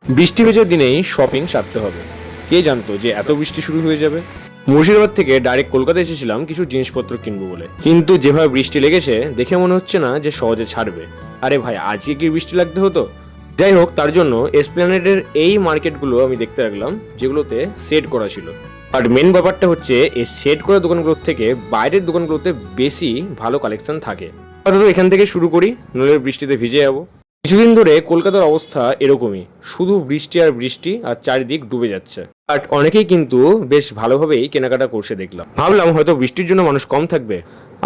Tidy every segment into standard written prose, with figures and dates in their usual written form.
বৃষ্টি ভেজা দিনেই শপিং সারতে হবে। কে জানতো যে এত বৃষ্টি শুরু হয়ে যাবে। মুর্শিদাবাদ থেকে ডাইরেক্ট কলকাতা এসেছিলাম কিছু জিনিসপত্র কিনবো বলে, কিন্তু যেভাবে বৃষ্টি লেগেছে দেখে মনে হচ্ছে না যে সহজে ছাড়বে। আরে ভাই, আজকে কি বৃষ্টি লাগতে হতো। যাই হোক, তার জন্য এসপ্ল্যানেডের এই মার্কেটগুলো আমি দেখতে লাগলাম যেগুলোতে সেট করা ছিল। আর মেন ব্যাপারটা হচ্ছে এই সেট করা দোকানগুলোর থেকে বাইরের দোকানগুলোতে বেশি ভালো কালেকশন থাকে। অন্তত এখান থেকে শুরু করি, নইলে বৃষ্টিতে ভিজে যাবো। কিছুদিন ধরে কলকাতার অবস্থা এরকমই, শুধু বৃষ্টি আর বৃষ্টি, আর চারিদিক ডুবে যাচ্ছে। বাট অনেকেই কিন্তু বেশ ভালোভাবেই কেনাকাটা করছে দেখলাম। ভাবলাম হয়তো বৃষ্টির জন্য মানুষ কম থাকবে।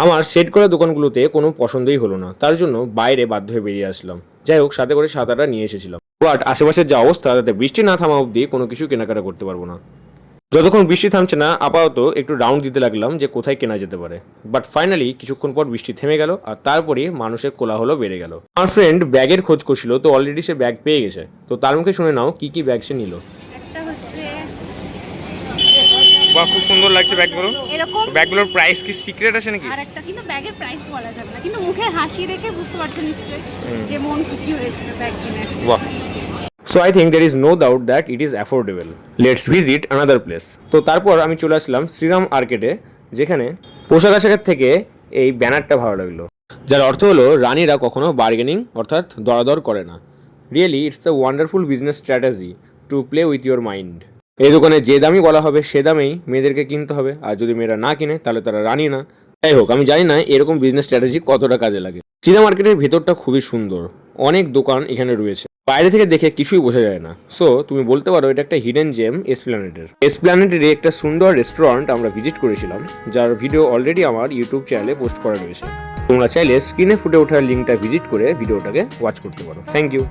আমার সেট করা দোকানগুলোতে কোনো পছন্দই হলো না, তার জন্য বাইরে বাধ্য হয়ে বেরিয়ে আসলাম। যাই হোক, সাথে করে ছাতাটা নিয়ে এসেছিলাম। বাট আশেপাশের যা অবস্থা, তাতে বৃষ্টি না থামা অবধি কোনো কিছু কেনাকাটা করতে পারবো না। যতক্ষণ বৃষ্টি থামছে না, আপাতত একটু রাউন্ড দিতে লাগলাম যে কোথায় কেনা যেতে পারে। বাট ফাইনালি কিছুক্ষণ পর বৃষ্টি থেমে গেল, আর তারপরে মানুষের কোলাহল বেড়ে গেল। আমার ফ্রেন্ড ব্যাগের খোঁজ করছিল, তো অলরেডি সে ব্যাগ পেয়ে গেছে। তো তার মুখে শুনে নাও কি কি ব্যাগ সে নিল। একটা হচ্ছে বাহ, খুব সুন্দর লাগছে ব্যাগগুলো। এরকম, ব্যাগগুলোর প্রাইস কি সিক্রেট আছে নাকি? আর একটা কিন্তু ব্যাগের প্রাইস বলা যাবে না, কিন্তু মুখের হাসি দেখে বুঝতে পারছো নিশ্চয়ই যে মন খুশি হয়েছিল ব্যাগ কিনে। বাহ। So I think there is no doubt that it is affordable. Let's visit another place. তো তারপর আমি চলে আসলাম শ্রীরাম আর্কেডে, যেখানে পোশাক আশাকের থেকে এই ব্যানারটা ভালো লাগলো, যার অর্থ হলো রানীরা কখনো বার্গেনিং অর্থাৎ দরাদর করে না। Really it's the wonderful business strategy to play with your mind. এই দোকানে যে দামই বলা হবে সে দামেই মেয়েদেরকে কিনতে হবে, আর যদি মেয়েরা না কিনে তাহলে তারা রানী না। যাই হোক, আমি জানি না এরকম বিজনেস স্ট্র্যাটেজি কতটা কাজে লাগে। শ্রীরাম মার্কেটের ভেতরটা খুবই সুন্দর, অনেক দোকান এখানে রয়েছে, বাইরে থেকে দেখে কিছুই বোঝা যায় না। সো তুমি বলতে পারো এটা একটা হিডেন জেম এসপ্ল্যানেডের। এসপ্ল্যানেডের একটা সুন্দর রেস্টুরেন্ট আমরা ভিজিট করেছিলাম, যার ভিডিও অলরেডি আমার ইউটিউব চ্যানেলে পোস্ট করা রয়েছে। তোমরা চাইলে স্ক্রিনে ফুটে ওঠার লিঙ্কটা ভিজিট করে ভিডিওটাকে ওয়াচ করতে পারো। Thank you.